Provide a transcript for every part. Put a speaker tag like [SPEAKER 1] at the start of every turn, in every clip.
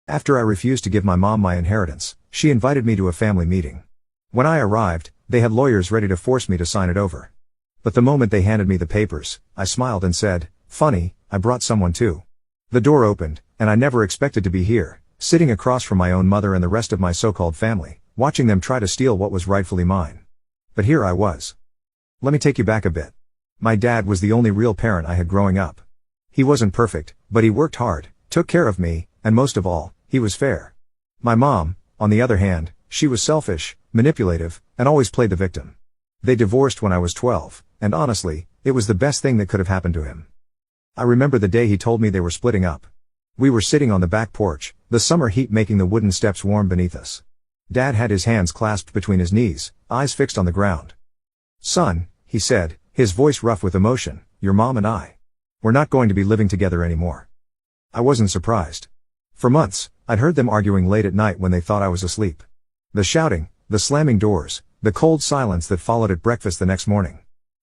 [SPEAKER 1] After I refused to give my mom my inheritance, she invited me to a family meeting. When I arrived, they had lawyers ready to force me to sign it over. But the moment they handed me the papers, I smiled and said, "Funny, I brought someone too." The door opened, and I never expected to be here, sitting across from my own mother and the rest of my so-called family, watching them try to steal what was rightfully mine. But here I was. Let me take you back a bit. My dad was the only real parent I had growing up. He wasn't perfect, but he worked hard, took care of me, and most of all, he was fair. My mom, on the other hand, she was selfish, manipulative, and always played the victim. They divorced when I was 12, and honestly, it was the best thing that could have happened to him. I remember the day he told me they were splitting up. We were sitting on the back porch, the summer heat making the wooden steps warm beneath us. Dad had his hands clasped between his knees, eyes fixed on the ground. "Son," he said, his voice rough with emotion, "your mom and we're not going to be living together anymore." I wasn't surprised. For months, I'd heard them arguing late at night when they thought I was asleep. The shouting, the slamming doors, the cold silence that followed at breakfast the next morning.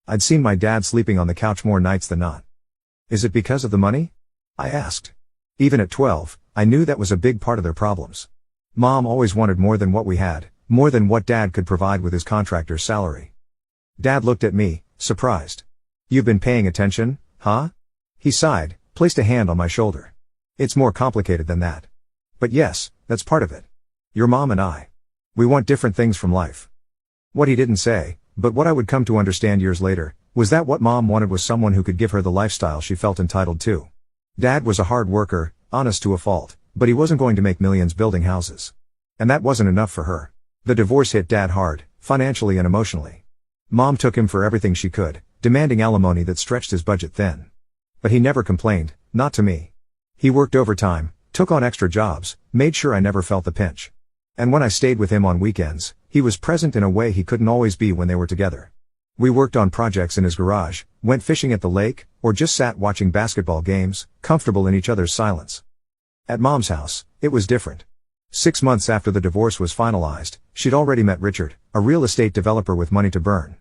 [SPEAKER 1] I'd seen my dad sleeping on the couch more nights than not. Is it because of the money? I asked. Even at 12, I knew that was a big part of their problems. Mom always wanted more than what we had, more than what Dad could provide with his contractor's salary. Dad looked at me, surprised. "You've been paying attention, huh?" He sighed, placed a hand on my shoulder. "It's more complicated than that. But yes, that's part of it. Your mom and we want different things from life." What he didn't say, but what I would come to understand years later, was that what Mom wanted was someone who could give her the lifestyle she felt entitled to. Dad was a hard worker, honest to a fault, but he wasn't going to make millions building houses. And that wasn't enough for her. The divorce hit Dad hard, financially and emotionally. Mom took him for everything she could, demanding alimony that stretched his budget thin. But he never complained, not to me. He worked overtime, took on extra jobs, made sure I never felt the pinch. And when I stayed with him on weekends, he was present in a way he couldn't always be when they were together. We worked on projects in his garage, went fishing at the lake, or just sat watching basketball games, comfortable in each other's silence. At Mom's house, it was different. 6 months after the divorce was finalized, she'd already met Richard, a real estate developer with money to burn.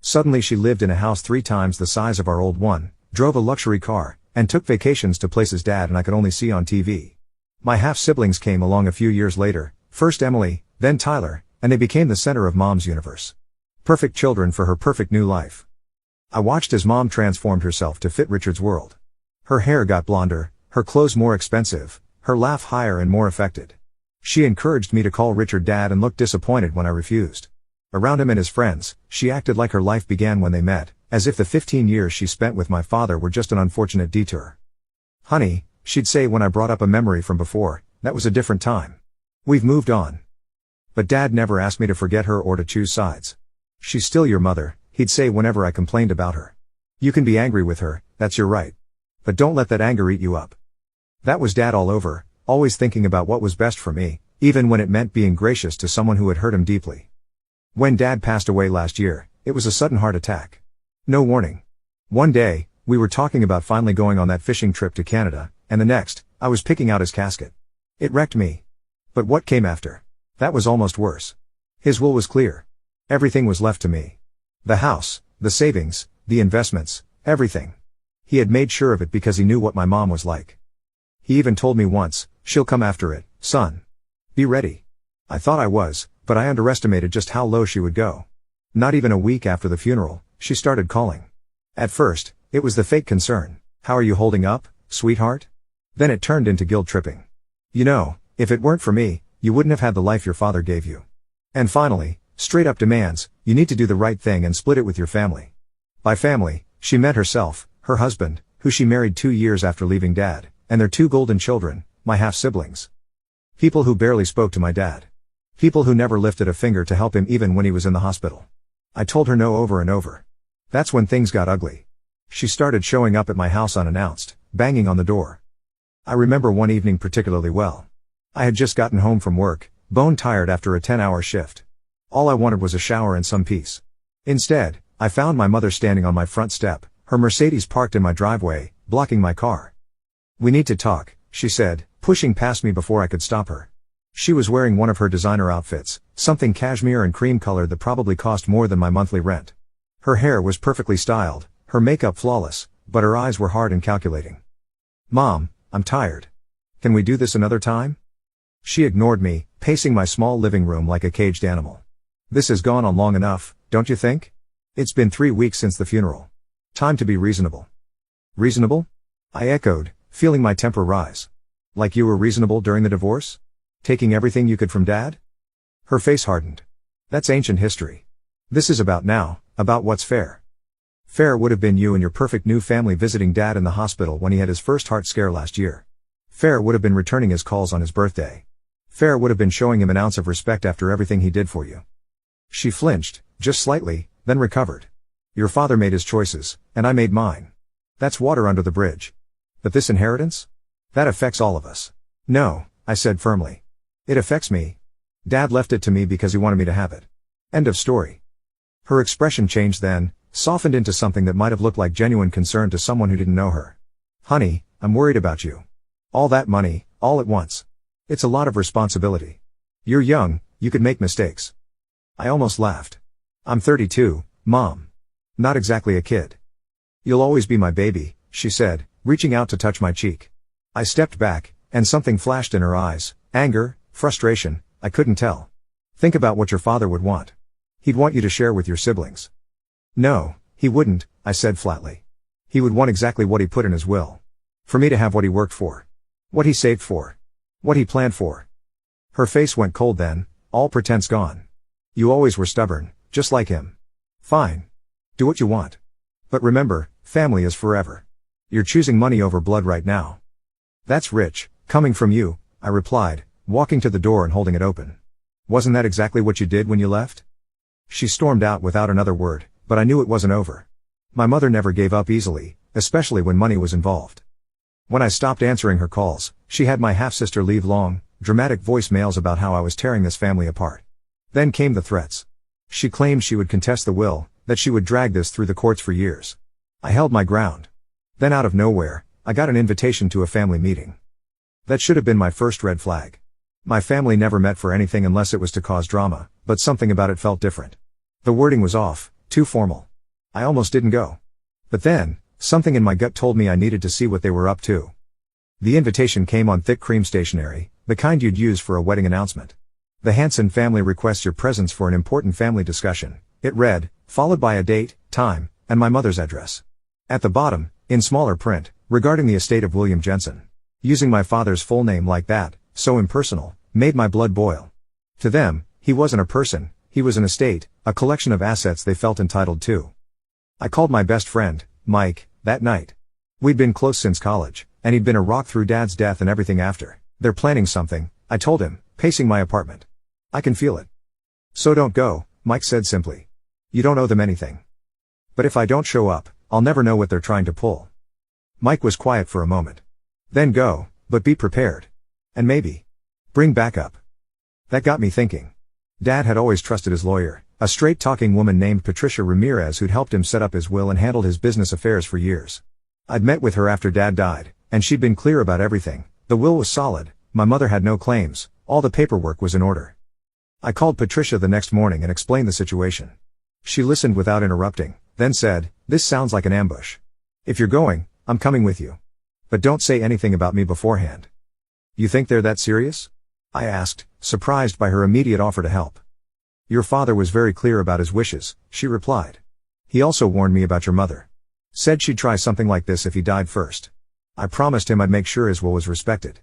[SPEAKER 1] Suddenly she lived in a house 3 times the size of our old one, drove a luxury car, and took vacations to places Dad and I could only see on TV. My half-siblings came along a few years later, first Emily, then Tyler, and they became the center of Mom's universe. Perfect children for her perfect new life. I watched as Mom transformed herself to fit Richard's world. Her hair got blonder, her clothes more expensive, her laugh higher and more affected. She encouraged me to call Richard Dad and looked disappointed when I refused. Around him and his friends, she acted like her life began when they met, as if the 15 years she spent with my father were just an unfortunate detour. "Honey," she'd say when I brought up a memory from before, "that was a different time. We've moved on." But Dad never asked me to forget her or to choose sides. "She's still your mother," he'd say whenever I complained about her. "You can be angry with her, that's your right. But don't let that anger eat you up." That was Dad all over, always thinking about what was best for me, even when it meant being gracious to someone who had hurt him deeply. When Dad passed away last year, it was a sudden heart attack. No warning. One day, we were talking about finally going on that fishing trip to Canada, and the next, I was picking out his casket. It wrecked me. But what came after? That was almost worse. His will was clear. Everything was left to me. The house, the savings, the investments, everything. He had made sure of it because he knew what my mom was like. He even told me once, "She'll come after it, son. Be ready." I thought I was, but I underestimated just how low she would go. Not even a week after the funeral, she started calling. At first, it was the fake concern. "How are you holding up, sweetheart?" Then it turned into guilt-tripping. "You know, if it weren't for me, you wouldn't have had the life your father gave you." And finally, straight-up demands, "You need to do the right thing and split it with your family." By family, she meant herself, her husband, who she married 2 years after leaving Dad, and their 2 golden children, my half-siblings. People who barely spoke to my dad. People who never lifted a finger to help him even when he was in the hospital. I told her no over and over. That's when things got ugly. She started showing up at my house unannounced, banging on the door. I remember one evening particularly well. I had just gotten home from work, bone-tired after a 10-hour shift. All I wanted was a shower and some peace. Instead, I found my mother standing on my front step, her Mercedes parked in my driveway, blocking my car. "We need to talk," she said, pushing past me before I could stop her. She was wearing one of her designer outfits, something cashmere and cream colored that probably cost more than my monthly rent. Her hair was perfectly styled, her makeup flawless, but her eyes were hard and calculating. "Mom, I'm tired. Can we do this another time?" She ignored me, pacing my small living room like a caged animal. This has gone on long enough, don't you think? It's been 3 weeks since the funeral. Time to be reasonable. Reasonable? I echoed, feeling my temper rise. Like you were reasonable during the divorce? Taking everything you could from Dad? Her face hardened. That's ancient history. This is about now, about what's fair. Fair would have been you and your perfect new family visiting Dad in the hospital when he had his first heart scare last year. Fair would have been returning his calls on his birthday. Fair would have been showing him an ounce of respect after everything he did for you. She flinched, just slightly, then recovered. Your father made his choices, and I made mine. That's water under the bridge. But this inheritance? That affects all of us. No, I said firmly. It affects me. Dad left it to me because he wanted me to have it. End of story. Her expression changed then, softened into something that might have looked like genuine concern to someone who didn't know her. Honey, I'm worried about you. All that money, all at once. It's a lot of responsibility. You're young, you could make mistakes. I almost laughed. I'm 32, Mom. Not exactly a kid. You'll always be my baby, she said, reaching out to touch my cheek. I stepped back, and something flashed in her eyes, anger, frustration, I couldn't tell. Think about what your father would want. He'd want you to share with your siblings. No, he wouldn't, I said flatly. He would want exactly what he put in his will. For me to have what he worked for. What he saved for. What he planned for. Her face went cold then, all pretense gone. You always were stubborn, just like him. Fine. Do what you want. But remember, family is forever. You're choosing money over blood right now. That's rich, coming from you, I replied, walking to the door and holding it open. Wasn't that exactly what you did when you left? She stormed out without another word, but I knew it wasn't over. My mother never gave up easily, especially when money was involved. When I stopped answering her calls, she had my half-sister leave long, dramatic voicemails about how I was tearing this family apart. Then came the threats. She claimed she would contest the will, that she would drag this through the courts for years. I held my ground. Then out of nowhere, I got an invitation to a family meeting. That should have been my first red flag. My family never met for anything unless it was to cause drama, but something about it felt different. The wording was off, too formal. I almost didn't go. But then, something in my gut told me I needed to see what they were up to. The invitation came on thick cream stationery, the kind you'd use for a wedding announcement. The Hanson family requests your presence for an important family discussion, it read, followed by a date, time, and my mother's address. At the bottom, in smaller print, regarding the estate of William Jensen. Using my father's full name like that, so impersonal, made my blood boil. To them, he wasn't a person, he was an estate, a collection of assets they felt entitled to. I called my best friend, Mike, that night. We'd been close since college, and he'd been a rock through Dad's death and everything after. They're planning something, I told him, pacing my apartment. I can feel it. So don't go, Mike said simply. You don't owe them anything. But if I don't show up, I'll never know what they're trying to pull. Mike was quiet for a moment. Then go, but be prepared. And maybe bring backup. That got me thinking. Dad had always trusted his lawyer, a straight-talking woman named Patricia Ramirez who'd helped him set up his will and handled his business affairs for years. I'd met with her after Dad died, and she'd been clear about everything. The will was solid, my mother had no claims, all the paperwork was in order. I called Patricia the next morning and explained the situation. She listened without interrupting, then said, "This sounds like an ambush. If you're going, I'm coming with you. But don't say anything about me beforehand." "You think they're that serious?" I asked, surprised by her immediate offer to help. "Your father was very clear about his wishes," she replied. "He also warned me about your mother. Said she'd try something like this if he died first. I promised him I'd make sure his will was respected."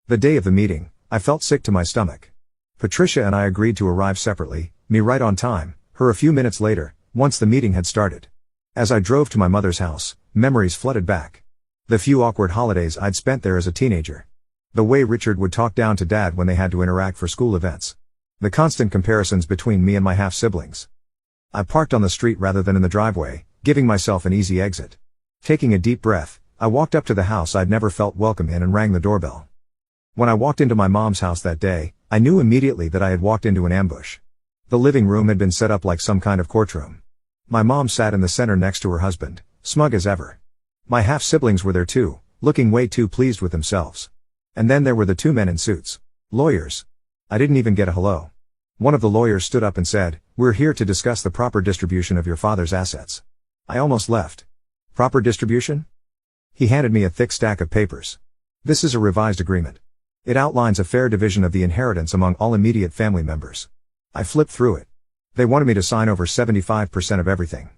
[SPEAKER 1] The day of the meeting, I felt sick to my stomach. Patricia and I agreed to arrive separately, me right on time, her a few minutes later, once the meeting had started. As I drove to my mother's house, memories flooded back. The few awkward holidays I'd spent there as a teenager. The way Richard would talk down to Dad when they had to interact for school events. The constant comparisons between me and my half-siblings. I parked on the street rather than in the driveway, giving myself an easy exit. Taking a deep breath, I walked up to the house I'd never felt welcome in and rang the doorbell. When I walked into my mom's house that day, I knew immediately that I had walked into an ambush. The living room had been set up like some kind of courtroom. My mom sat in the center next to her husband, smug as ever. My half-siblings were there too, looking way too pleased with themselves. And then there were the two men in suits. Lawyers. I didn't even get a hello. One of the lawyers stood up and said, "We're here to discuss the proper distribution of your father's assets." I almost left. "Proper distribution?" He handed me a thick stack of papers. "This is a revised agreement. It outlines a fair division of the inheritance among all immediate family members. I flipped through it. They wanted me to sign over 75% of everything.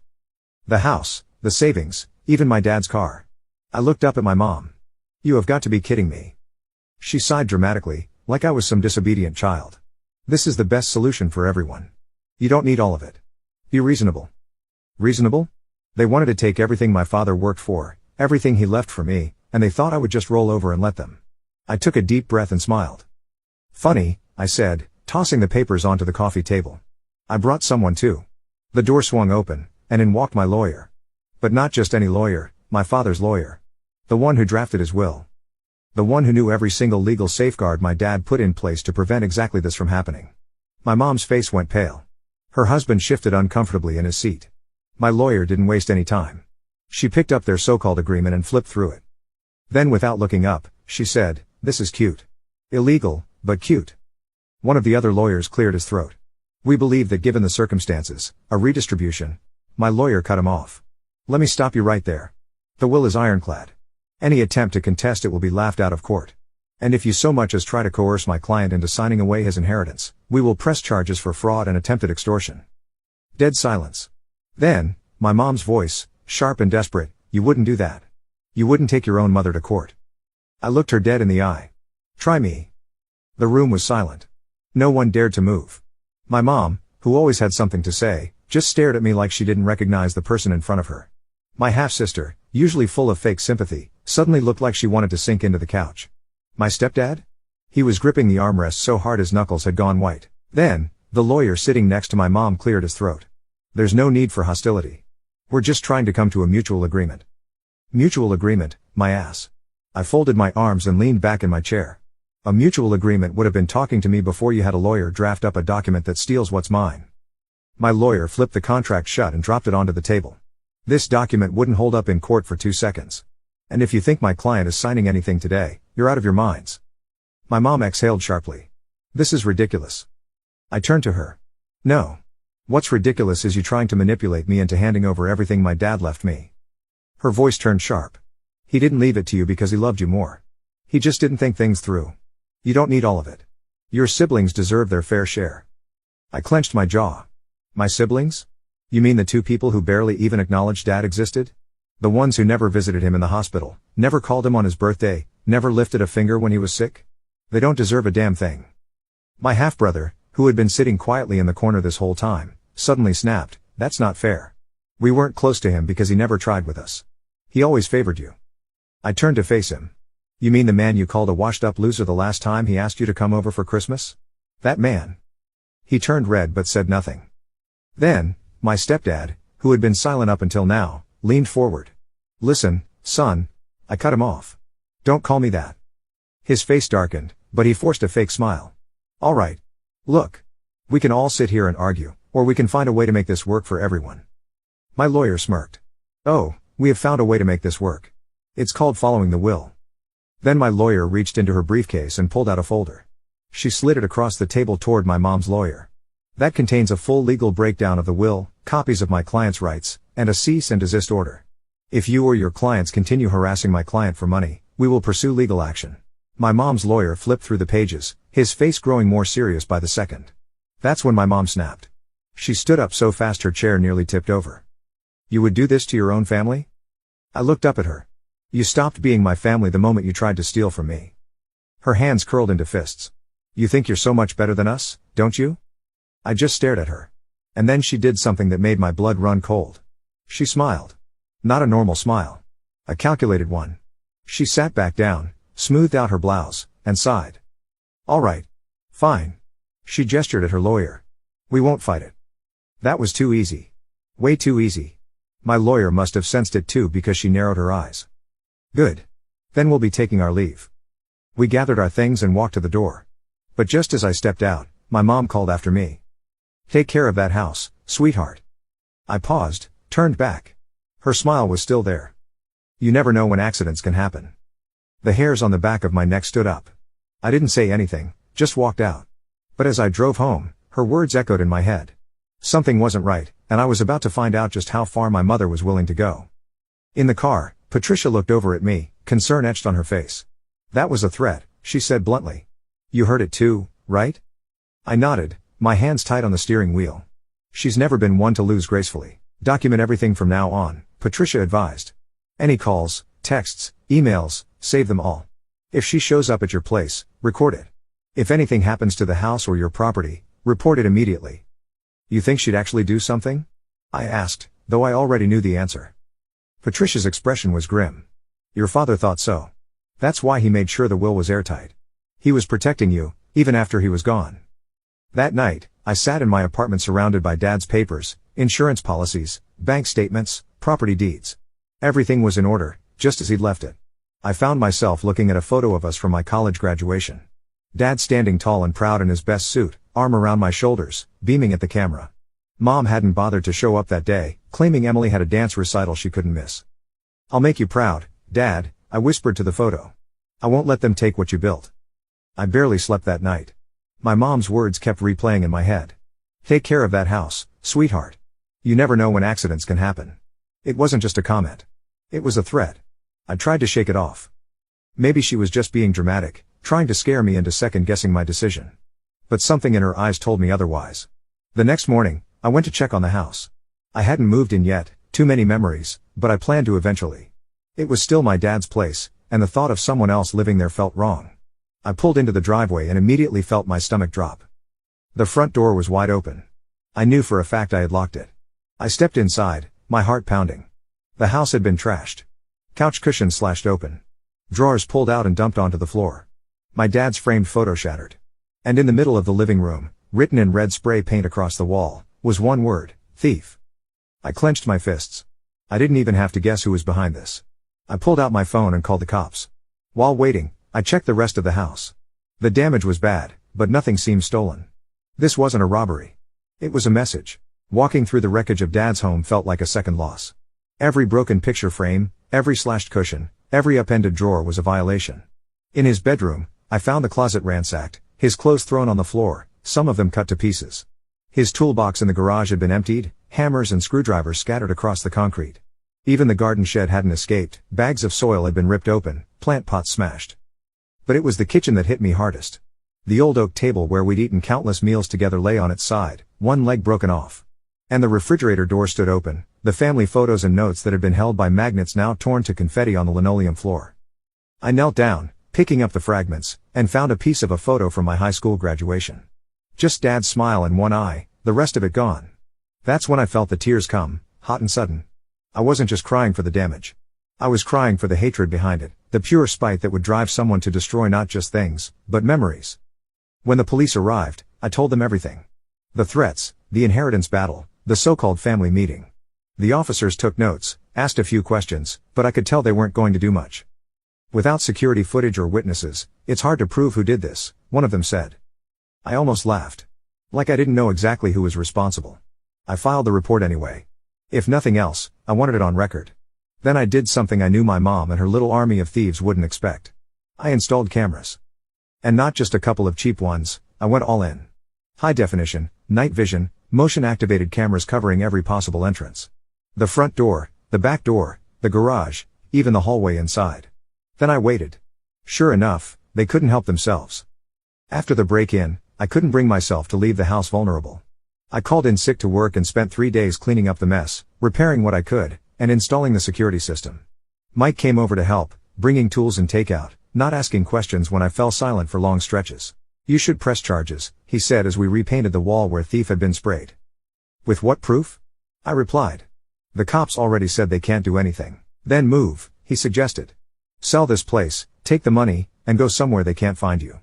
[SPEAKER 1] The house, the savings, even my dad's car. I looked up at my mom. You have got to be kidding me. She sighed dramatically, like I was some disobedient child. This is the best solution for everyone. You don't need all of it. Be reasonable. Reasonable? They wanted to take everything my father worked for, everything he left for me, and they thought I would just roll over and let them. I took a deep breath and smiled. Funny, I said, tossing the papers onto the coffee table. I brought someone too. The door swung open, and in walked my lawyer. But not just any lawyer, my father's lawyer. The one who drafted his will. The one who knew every single legal safeguard my dad put in place to prevent exactly this from happening. My mom's face went pale. Her husband shifted uncomfortably in his seat. My lawyer didn't waste any time. She picked up their so-called agreement and flipped through it. Then without looking up, she said, "This is cute. Illegal, but cute." One of the other lawyers cleared his throat. "We believe that given the circumstances, a redistribution." My lawyer cut him off. "Let me stop you right there. The will is ironclad. Any attempt to contest it will be laughed out of court. And if you so much as try to coerce my client into signing away his inheritance, we will press charges for fraud and attempted extortion." Dead silence. Then, my mom's voice, sharp and desperate, "You wouldn't do that. You wouldn't take your own mother to court." I looked her dead in the eye. "Try me." The room was silent. No one dared to move. My mom, who always had something to say, just stared at me like she didn't recognize the person in front of her. My half-sister, usually full of fake sympathy, suddenly looked like she wanted to sink into the couch. My stepdad? He was gripping the armrest so hard his knuckles had gone white. Then, the lawyer sitting next to my mom cleared his throat. "There's no need for hostility. We're just trying to come to a mutual agreement." Mutual agreement, my ass. I folded my arms and leaned back in my chair. A mutual agreement would have been talking to me before you had a lawyer draft up a document that steals what's mine. My lawyer flipped the contract shut and dropped it onto the table. "This document wouldn't hold up in court for 2 seconds. And if you think my client is signing anything today, you're out of your minds." My mom exhaled sharply. "This is ridiculous." I turned to her. "No. What's ridiculous is you trying to manipulate me into handing over everything my dad left me." Her voice turned sharp. "He didn't leave it to you because he loved you more. He just didn't think things through. You don't need all of it. Your siblings deserve their fair share." I clenched my jaw. My siblings? You mean the 2 people who barely even acknowledged Dad existed? The ones who never visited him in the hospital, never called him on his birthday, never lifted a finger when he was sick? They don't deserve a damn thing. My half-brother, who had been sitting quietly in the corner this whole time, suddenly snapped, "That's not fair. We weren't close to him because he never tried with us. He always favored you." I turned to face him. "You mean the man you called a washed-up loser the last time he asked you to come over for Christmas? That man?" He turned red but said nothing. Then, my stepdad, who had been silent up until now, leaned forward. "Listen, son." I cut him off. "Don't call me that." His face darkened, but he forced a fake smile. "All right. Look. We can all sit here and argue, or we can find a way to make this work for everyone." My lawyer smirked. "Oh, we have found a way to make this work. It's called following the will." Then my lawyer reached into her briefcase and pulled out a folder. She slid it across the table toward my mom's lawyer. "That contains a full legal breakdown of the will, copies of my client's rights, and a cease and desist order. If you or your clients continue harassing my client for money, we will pursue legal action." My mom's lawyer flipped through the pages, his face growing more serious by the second. That's when my mom snapped. She stood up so fast her chair nearly tipped over. "You would do this to your own family?" I looked up at her. "You stopped being my family the moment you tried to steal from me." Her hands curled into fists. "You think you're so much better than us, don't you?" I just stared at her. And then she did something that made my blood run cold. She smiled. Not a normal smile. A calculated one. She sat back down, smoothed out her blouse, and sighed. "All right. Fine." She gestured at her lawyer. "We won't fight it." That was too easy. Way too easy. My lawyer must have sensed it too because she narrowed her eyes. "Good. Then we'll be taking our leave." We gathered our things and walked to the door. But just as I stepped out, my mom called after me. "Take care of that house, sweetheart." I paused, turned back. Her smile was still there. You never know when accidents can happen. The hairs on the back of my neck stood up. I didn't say anything, just walked out. But as I drove home, her words echoed in my head. Something wasn't right, and I was about to find out just how far my mother was willing to go. In the car, Patricia looked over at me, concern etched on her face. That was a threat, she said bluntly. You heard it too, right? I nodded, my hands tight on the steering wheel. She's never been one to lose gracefully. Document everything from now on, Patricia advised. Any calls, texts, emails, save them all. If she shows up at your place, record it. If anything happens to the house or your property, report it immediately. You think she'd actually do something? I asked, though I already knew the answer. Patricia's expression was grim. Your father thought so. That's why he made sure the will was airtight. He was protecting you, even after he was gone. That night, I sat in my apartment surrounded by Dad's papers, insurance policies, bank statements, property deeds. Everything was in order, just as he'd left it. I found myself looking at a photo of us from my college graduation. Dad standing tall and proud in his best suit, arm around my shoulders, beaming at the camera. Mom hadn't bothered to show up that day, claiming Emily had a dance recital she couldn't miss. I'll make you proud, Dad, I whispered to the photo. I won't let them take what you built. I barely slept that night. My mom's words kept replaying in my head. Take care of that house, sweetheart. You never know when accidents can happen. It wasn't just a comment. It was a threat. I tried to shake it off. Maybe she was just being dramatic, trying to scare me into second-guessing my decision. But something in her eyes told me otherwise. The next morning, I went to check on the house. I hadn't moved in yet, too many memories, but I planned to eventually. It was still my dad's place, and the thought of someone else living there felt wrong. I pulled into the driveway and immediately felt my stomach drop. The front door was wide open. I knew for a fact I had locked it. I stepped inside, my heart pounding. The house had been trashed. Couch cushions slashed open. Drawers pulled out and dumped onto the floor. My dad's framed photo shattered. And in the middle of the living room, written in red spray paint across the wall, was one word: thief. I clenched my fists. I didn't even have to guess who was behind this. I pulled out my phone and called the cops. While waiting, I checked the rest of the house. The damage was bad, but nothing seemed stolen. This wasn't a robbery. It was a message. Walking through the wreckage of Dad's home felt like a second loss. Every broken picture frame, every slashed cushion, every upended drawer was a violation. In his bedroom, I found the closet ransacked, his clothes thrown on the floor, some of them cut to pieces. His toolbox in the garage had been emptied, hammers and screwdrivers scattered across the concrete. Even the garden shed hadn't escaped, bags of soil had been ripped open, plant pots smashed. But it was the kitchen that hit me hardest. The old oak table where we'd eaten countless meals together lay on its side, one leg broken off. And the refrigerator door stood open, the family photos and notes that had been held by magnets now torn to confetti on the linoleum floor. I knelt down, picking up the fragments, and found a piece of a photo from my high school graduation. Just Dad's smile in one eye, the rest of it gone. That's when I felt the tears come, hot and sudden. I wasn't just crying for the damage. I was crying for the hatred behind it, the pure spite that would drive someone to destroy not just things, but memories. When the police arrived, I told them everything. The threats, the inheritance battle, the so-called family meeting. The officers took notes, asked a few questions, but I could tell they weren't going to do much. Without security footage or witnesses, it's hard to prove who did this, one of them said. I almost laughed. Like I didn't know exactly who was responsible. I filed the report anyway. If nothing else, I wanted it on record. Then I did something I knew my mom and her little army of thieves wouldn't expect. I installed cameras. And not just a couple of cheap ones, I went all in. High definition, night vision, motion-activated cameras covering every possible entrance. The front door, the back door, the garage, even the hallway inside. Then I waited. Sure enough, they couldn't help themselves. After the break-in, I couldn't bring myself to leave the house vulnerable. I called in sick to work and spent 3 days cleaning up the mess, repairing what I could, and installing the security system. Mike came over to help, bringing tools and takeout, not asking questions when I fell silent for long stretches. You should press charges, he said as we repainted the wall where thief had been sprayed. With what proof? I replied. The cops already said they can't do anything. Then move, he suggested. Sell this place, take the money, and go somewhere they can't find you.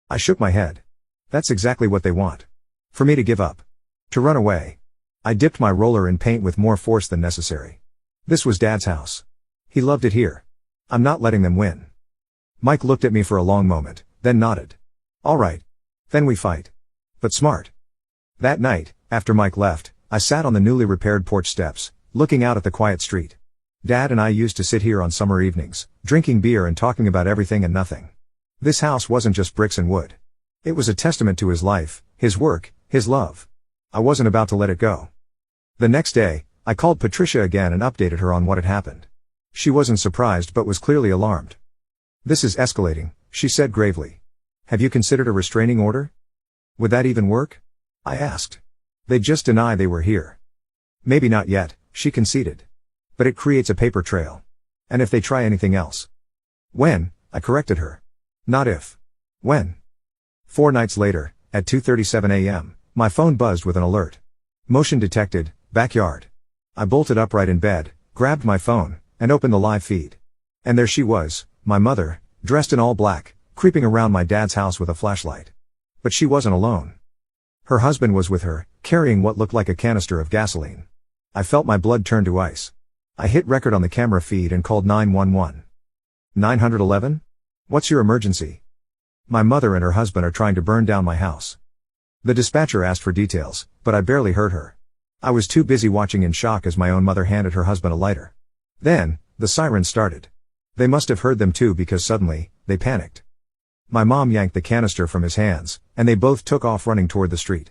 [SPEAKER 1] I shook my head. That's exactly what they want. For me to give up. To run away. I dipped my roller in paint with more force than necessary. This was Dad's house. He loved it here. I'm not letting them win. Mike looked at me for a long moment, then nodded. All right. Then we fight. But smart. That night, after Mike left, I sat on the newly repaired porch steps, looking out at the quiet street. Dad and I used to sit here on summer evenings, drinking beer and talking about everything and nothing. This house wasn't just bricks and wood. It was a testament to his life, his work, his love. I wasn't about to let it go. The next day, I called Patricia again and updated her on what had happened. She wasn't surprised but was clearly alarmed. This is escalating, she said gravely. Have you considered a restraining order? Would that even work? I asked. They'd just deny they were here. Maybe not yet, she conceded. But it creates a paper trail. And if they try anything else? When? I corrected her. Not if. When? 4 nights later, at 2:37 a.m., my phone buzzed with an alert. Motion detected, backyard. I bolted upright in bed, grabbed my phone, and opened the live feed. And there she was, my mother, dressed in all black, creeping around my dad's house with a flashlight. But she wasn't alone. Her husband was with her, carrying what looked like a canister of gasoline. I felt my blood turn to ice. I hit record on the camera feed and called 911. 911? What's your emergency? My mother and her husband are trying to burn down my house. The dispatcher asked for details, but I barely heard her. I was too busy watching in shock as my own mother handed her husband a lighter. Then, the sirens started. They must have heard them too because suddenly, they panicked. My mom yanked the canister from his hands, and they both took off running toward the street.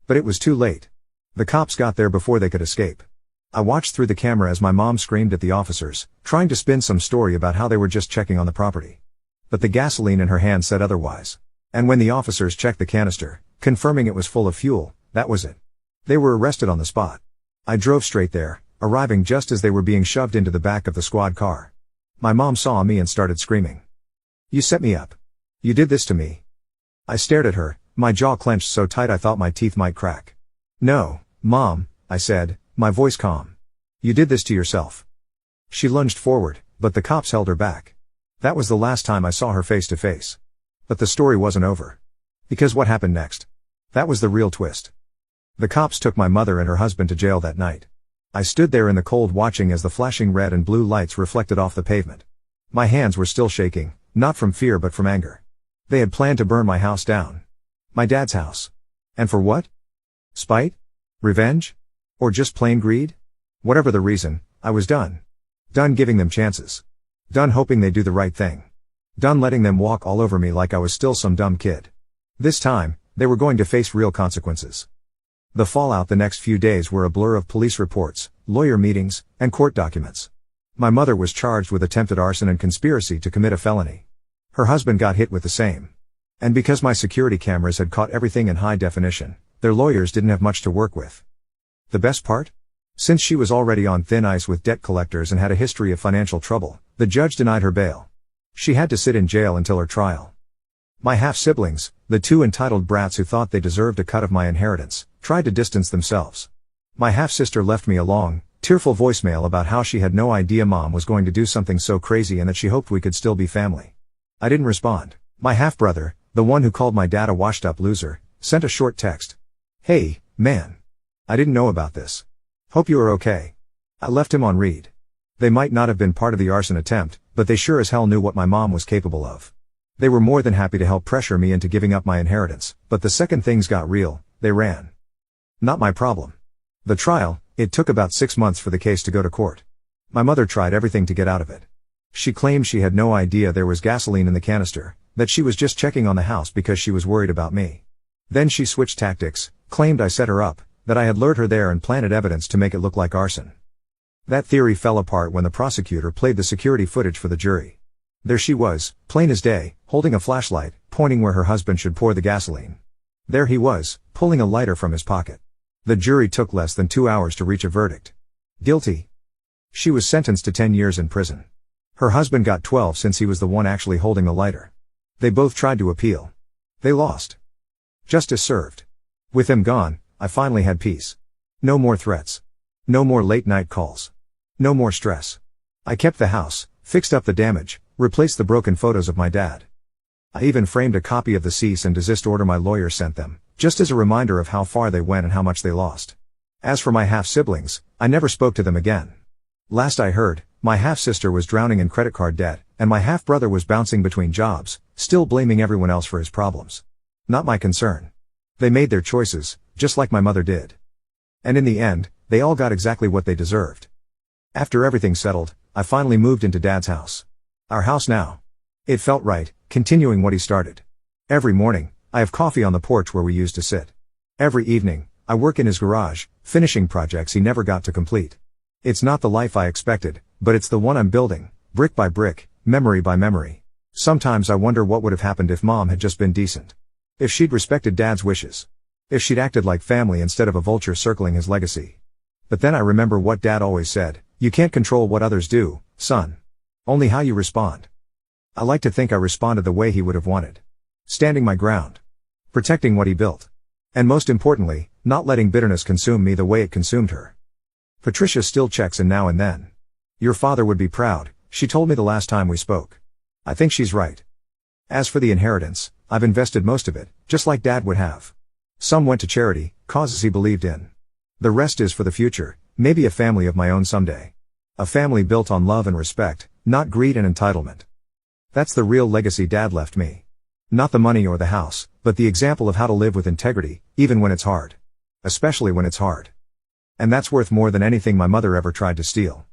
[SPEAKER 1] But it was too late. The cops got there before they could escape. I watched through the camera as my mom screamed at the officers, trying to spin some story about how they were just checking on the property. But the gasoline in her hand said otherwise. And when the officers checked the canister, confirming it was full of fuel, that was it. They were arrested on the spot. I drove straight there, arriving just as they were being shoved into the back of the squad car. My mom saw me and started screaming. You set me up. You did this to me. I stared at her, my jaw clenched so tight I thought my teeth might crack. No, Mom, I said, my voice calm. You did this to yourself. She lunged forward, but the cops held her back. That was the last time I saw her face to face. But the story wasn't over. Because what happened next? That was the real twist. The cops took my mother and her husband to jail that night. I stood there in the cold watching as the flashing red and blue lights reflected off the pavement. My hands were still shaking, not from fear but from anger. They had planned to burn my house down. My dad's house. And for what? Spite? Revenge? Or just plain greed? Whatever the reason, I was done. Done giving them chances. Done hoping they'd do the right thing. Done letting them walk all over me like I was still some dumb kid. This time, they were going to face real consequences. The fallout the next few days were a blur of police reports, lawyer meetings, and court documents. My mother was charged with attempted arson and conspiracy to commit a felony. Her husband got hit with the same. And because my security cameras had caught everything in high definition, their lawyers didn't have much to work with. The best part? Since she was already on thin ice with debt collectors and had a history of financial trouble, the judge denied her bail. She had to sit in jail until her trial. My half-siblings, the 2 entitled brats who thought they deserved a cut of my inheritance, tried to distance themselves. My half-sister left me a long, tearful voicemail about how she had no idea Mom was going to do something so crazy and that she hoped we could still be family. I didn't respond. My half-brother, the one who called my dad a washed-up loser, sent a short text. Hey, man. I didn't know about this. Hope you are okay. I left him on read. They might not have been part of the arson attempt, but they sure as hell knew what my mom was capable of. They were more than happy to help pressure me into giving up my inheritance, but the second things got real, they ran. Not my problem. The trial, it took about 6 months for the case to go to court. My mother tried everything to get out of it. She claimed she had no idea there was gasoline in the canister, that she was just checking on the house because she was worried about me. Then she switched tactics, claimed I set her up, that I had lured her there and planted evidence to make it look like arson. That theory fell apart when the prosecutor played the security footage for the jury. There she was, plain as day, holding a flashlight, pointing where her husband should pour the gasoline. There he was, pulling a lighter from his pocket. The jury took less than 2 hours to reach a verdict. Guilty. She was sentenced to 10 years in prison. Her husband got 12 since he was the one actually holding the lighter. They both tried to appeal. They lost. Justice served. With him gone, I finally had peace. No more threats. No more late-night calls. No more stress. I kept the house, fixed up the damage, replaced the broken photos of my dad. I even framed a copy of the cease and desist order my lawyer sent them, just as a reminder of how far they went and how much they lost. As for my half-siblings, I never spoke to them again. Last I heard, my half-sister was drowning in credit card debt, and my half-brother was bouncing between jobs, still blaming everyone else for his problems. Not my concern. They made their choices, just like my mother did. And in the end, they all got exactly what they deserved. After everything settled, I finally moved into Dad's house. Our house now. It felt right, continuing what he started. Every morning, I have coffee on the porch where we used to sit. Every evening, I work in his garage, finishing projects he never got to complete. It's not the life I expected, but it's the one I'm building, brick by brick, memory by memory. Sometimes I wonder what would have happened if Mom had just been decent. If she'd respected Dad's wishes. If she'd acted like family instead of a vulture circling his legacy. But then I remember what Dad always said, you can't control what others do, son. Only how you respond. I like to think I responded the way he would have wanted. Standing my ground. Protecting what he built. And most importantly, not letting bitterness consume me the way it consumed her. Patricia still checks in now and then. Your father would be proud, she told me the last time we spoke. I think she's right. As for the inheritance, I've invested most of it, just like Dad would have. Some went to charity, causes he believed in. The rest is for the future, maybe a family of my own someday. A family built on love and respect, not greed and entitlement. That's the real legacy Dad left me. Not the money or the house, but the example of how to live with integrity, even when it's hard. Especially when it's hard. And that's worth more than anything my mother ever tried to steal.